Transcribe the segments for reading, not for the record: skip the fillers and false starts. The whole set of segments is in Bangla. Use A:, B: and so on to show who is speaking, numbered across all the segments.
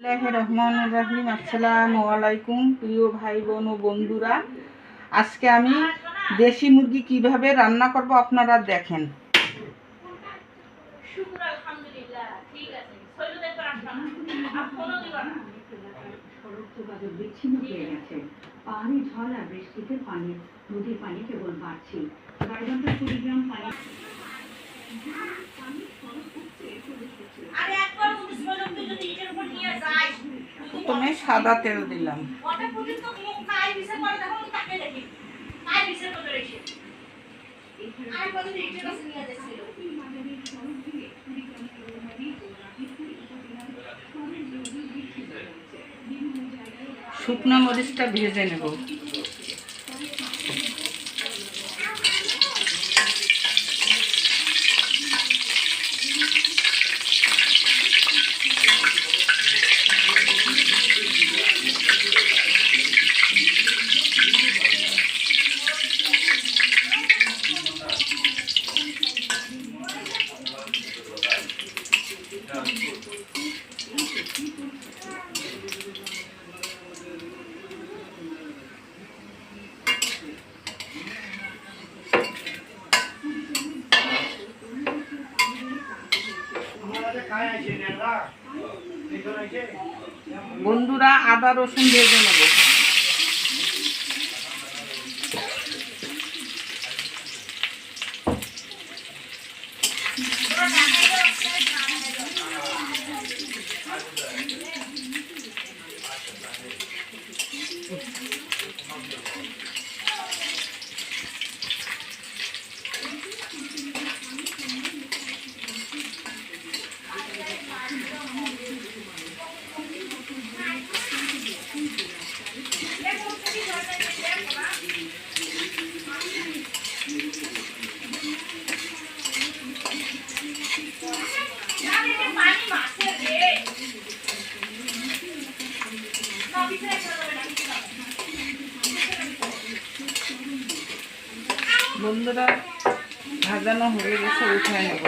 A: রহমানির আসসালামু আলাইকুম প্রিয় ভাই বোন ও বন্ধুরা। আজকে আমি দেশি মুরগি কিভাবে রান্না করব আপনারা দেখেন। পাহাড়ি ঝড় আর বৃষ্টিতে নদীর পানি কেবল বাড়ছে। প্রথমে সাদা তেল দিলাম, শুকনো মরিচটা ভেজে নেব। বন্ধুরা, আদা রসুন ভেজে নেব। বন্ধুরা, ভাজানো হয়ে গেছে, উঠায় নেব।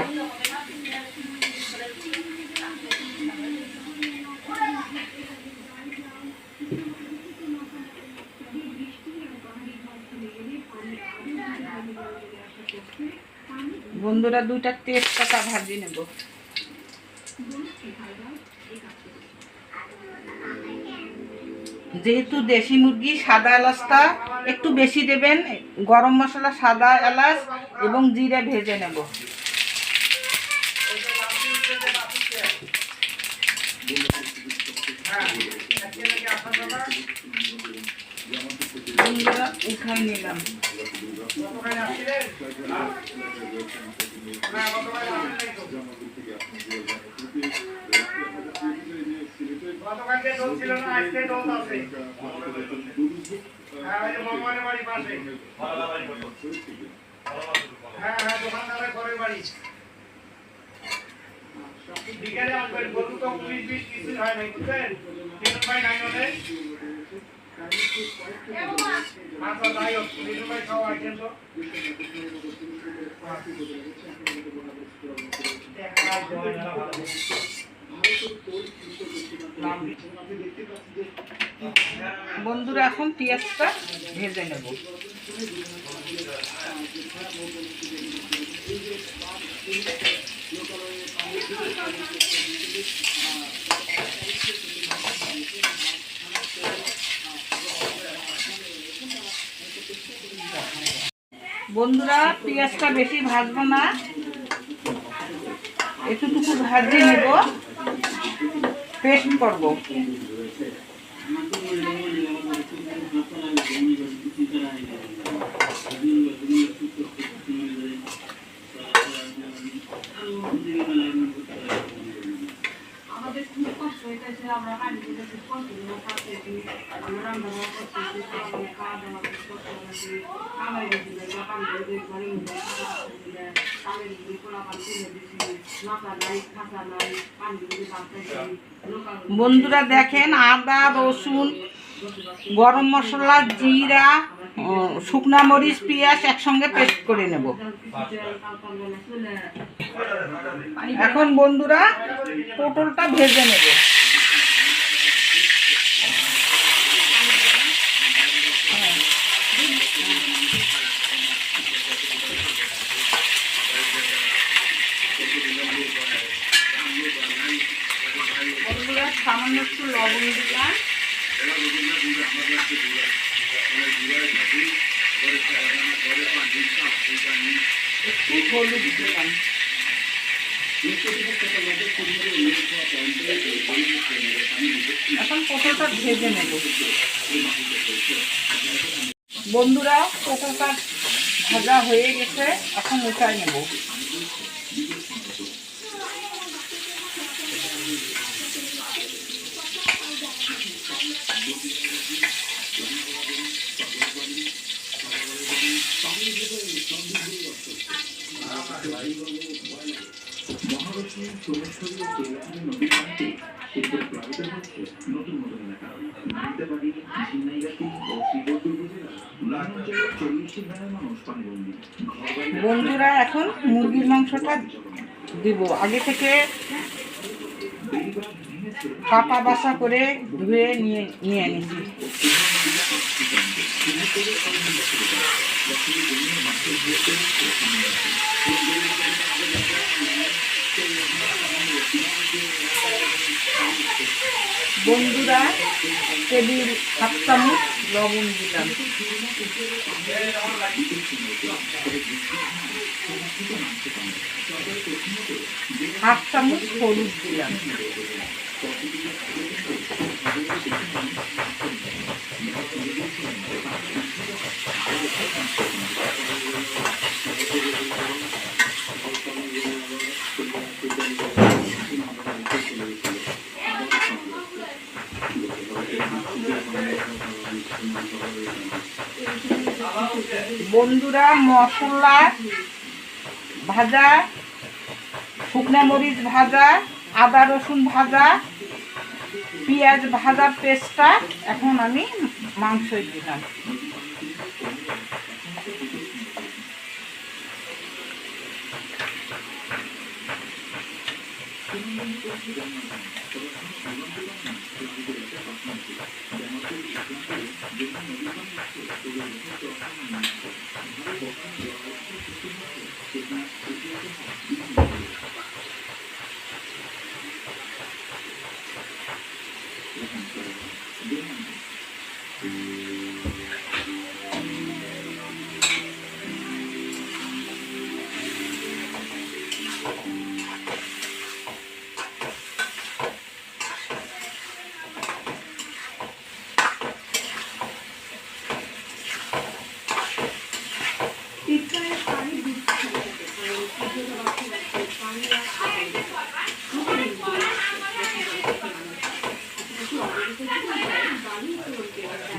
A: বন্ধুরা, দুইটা তেজপাতা ভাজি নেব। যেহেতু দেশি মুরগি, সাদা এলাচটা একটু বেশি দেবেন। গরম মশলা, সাদা এলাচ এবং জিরে ভেজে নেব। বন্ধুরা, উঠাই নিলাম। বিকালে আসবেন, গরু তো 19-20 কিছু হয় নাই, বুঝলেন? তিন ভাই নাই হলে আচ্ছা, যাই হোক, তিন ভাই খাওয়া আইছেন তো বন্ধুরা, এখন পেঁয়াজটা ভেজে নেব। বন্ধুরা, পেঁয়াজটা বেশি ভাজবো না, এতটুকু ভাজি নেব, পেস্ট করব। আমাদের খুব কষ্ট হইতেছে, আমরা পানি দিতে খুব কষ্ট খাচ্ছি, আমরা রান্না করতেছি, খাওয়া দাওয়া করতেছি, কামাই দিলে পানি দিয়ে ঘরে মধ্যে কামের দিকে পোলা পানি তুলে দিচ্ছি, নাচা নাই, খাঁচা নাই, পানি দিয়ে বাঁচতেছি। বন্ধুরা দেখেন, আদা রসুন, গরম মশলা, জিরা, শুকনা মরিচ, পেঁয়াজ একসঙ্গে পেস্ট করে নেব। এখন বন্ধুরা, পটলটা ভেজে নেব। সামান্য একটু লবণ দিলাম। একটু হলুদ দিলাম। এখন পটলটা ভেজে নেব। বন্ধুরা, পটলটা ভাজা হয়ে গেছে, এখন উঠাই নেব। বন্ধুরা, এখন মুরগির মাংসটা দিব। আগে থেকে কাটা বাছা করে ধুয়ে নিয়ে নিয়েছি। বন্ধুরা, টেবিল 7 চামচ লবণ দিলাম। হাফ চামচ হলুদ দিলাম। বন্ধুরা, মশলা ভাজা, শুকনা মরিচ ভাজা, আদা রসুন ভাজা, পেঁয়াজ ভাজার পেস্টটা এখন আমি মাংসে দিলাম।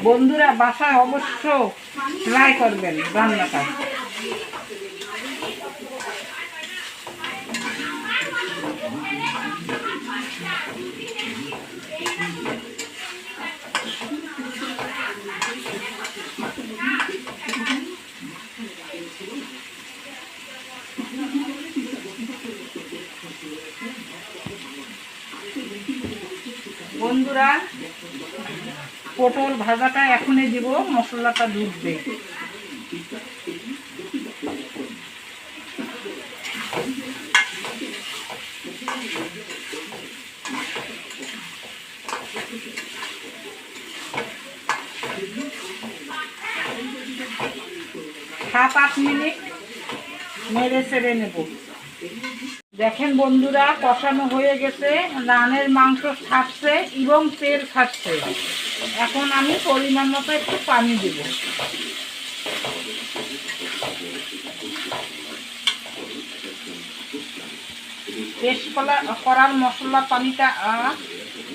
A: বন্ধুরা, বাসায় অবশ্য ট্রাই করবেন রান্নাটা। বন্ধুরা, পটল ভাজাটা এখনই দিব, মশলাটা ঢুকবে। সাত 8 মিনিট নেড়ে চেড়ে নেব। দেখেন বন্ধুরা, কষানো হয়ে গেছে, রানের মাংস ছাড়ছে এবং তেল ছাড়ছে। এখন আমি পরিমাণ মতো একটু পানি দেব। পেস্ট করার মশলা পানিটা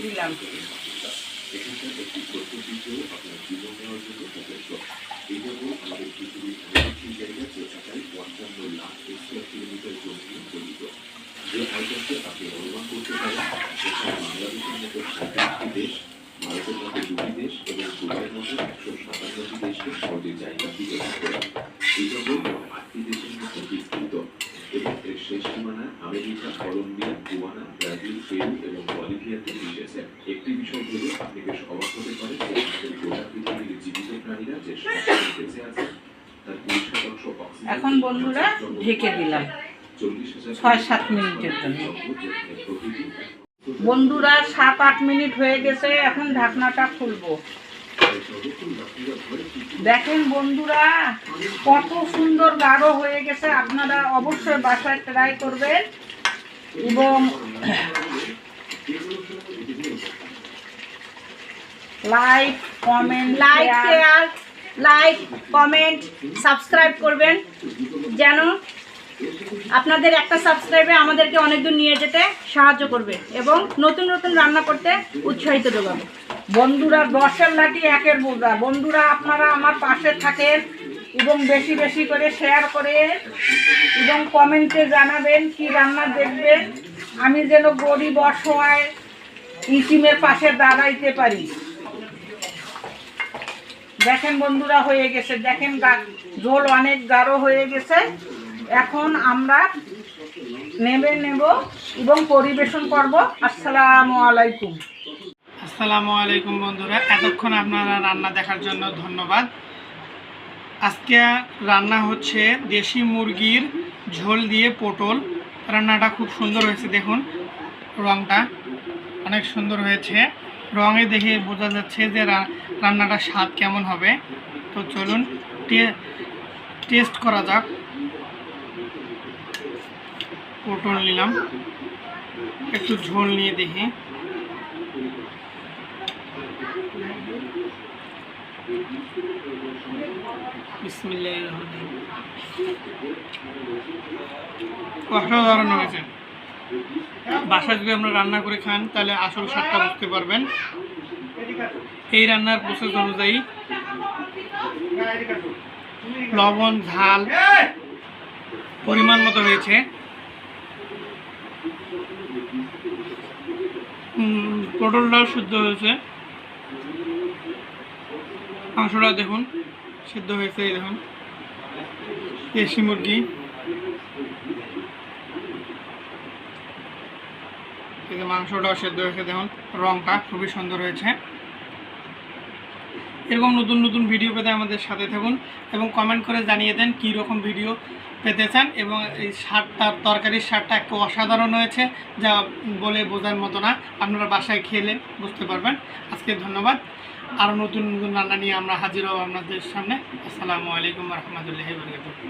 A: দিলাম। যে আইটেমকে আপনি অনুমান করতে পারেন বাংলাদেশের মতো 27টি দেশ, ভারতের মতো 2টি দেশ এবং দুবাইয়ের মতো 157টি দেশকে সহজে জায়গা বিতরণ করে। এই জন্য 8টি দেশের মধ্যে বিস্তৃত এবং এর শেষ সীমানায় America, Colombia, Guyana, Brazil, Peru এবং বলিভিয়াতে মিশেছে। একটি বিষয় হলো আপনি বেশ অবাক হতে পারেন যে আমাদের গোটা পৃথিবীর জীবিত প্রাণীরা যে সংখ্যায় বেঁচে আছে তার 20% অক্সিজেন। এখন বন্ধুরা ঢেকে দিলাম 6-7 মিনিটের জন্য।
B: বন্ধুরা 7-8 মিনিট হয়ে গেছে, এখন ঢাকনাটা খুলবো। দেখেন বন্ধুরা কত সুন্দর গাঢ় হয়ে গেছে। আপনারা অবশ্যই বাসায় ট্রাই করবেন এবং লাইক কমেন্ট সাবস্ক্রাইব করবেন, যেন আপনাদের একটা সাবস্ক্রাইবে আমাদেরকে অনেক দূর নিয়ে যেতে সাহায্য করবে এবং নতুন নতুন রান্না করতে উৎসাহিত যোগাবে। বন্ধুরা 10-এর লাঠি 1-এর বোঝা। বন্ধুরা আপনারা আমার পাশে থাকেন এবং বেশি বেশি করে শেয়ার করে এবং কমেন্টে জানাবেন কি রান্না দেখবেন, আমি যেন গরিব অসহায় ইটিমের পাশে দাঁড়াইতে পারি। দেখেন বন্ধুরা হয়ে গেছে, দেখেন ঝোল অনেক গাঢ় হয়ে গেছে। এখন আমরা নেব এবং পরিবেশন করব। আসসালামু আলাইকুম।
C: আসসালামু আলাইকুম বন্ধুরা, এতক্ষণ আপনারা রান্না দেখার জন্য ধন্যবাদ। আজকে রান্না হচ্ছে দেশি মুরগির ঝোল দিয়ে পটল। রান্নাটা খুব সুন্দর হয়েছে, দেখুন রঙটা অনেক সুন্দর হয়েছে। রঙে দেখে বোঝা যাচ্ছে যে রান্নাটা স্বাদ কেমন হবে। তো চলুন টেস্ট করা যাক। পটল নিলাম, একটু ঝোল নিয়ে দেখি। বিসমিল্লাহির রহমানির রহিম। অসাধারণ হয়েছে। বাসায় যদি আমরা রান্না করে খান তাহলে আসল স্বাদটা বুঝতে পারবেন। এই রান্নার প্রসেস অনুযায়ী লবণ ঝাল পরিমাণ মতো হয়েছে। পটলটাও সিদ্ধ হয়েছে, মাংসটা দেখুন সিদ্ধ হয়েছে। এই দেখুন দেশি মুরগি, এই যে মাংসটাও সিদ্ধ হয়েছে। দেখুন রংটা খুবই সুন্দর হয়েছে। এরকম নতুন নতুন ভিডিও পেতে আমাদের সাথে থাকুন এবং কমেন্ট করে জানিয়ে দেন কী রকম ভিডিও পেতে চান। এবং এই স্বাদটা, তরকারির স্বাদটা একটু অসাধারণ হয়েছে, যা বলে বোঝার মতো না। আপনারা বাসায় খেলে বুঝতে পারবেন। আজকে ধন্যবাদ। আরও নতুন নতুন রান্না নিয়ে আমরা হাজির হব আপনাদের সামনে। আসসালামু আলাইকুম ওয়া রাহমাতুল্লাহি ওয়া বারাকাতুহু।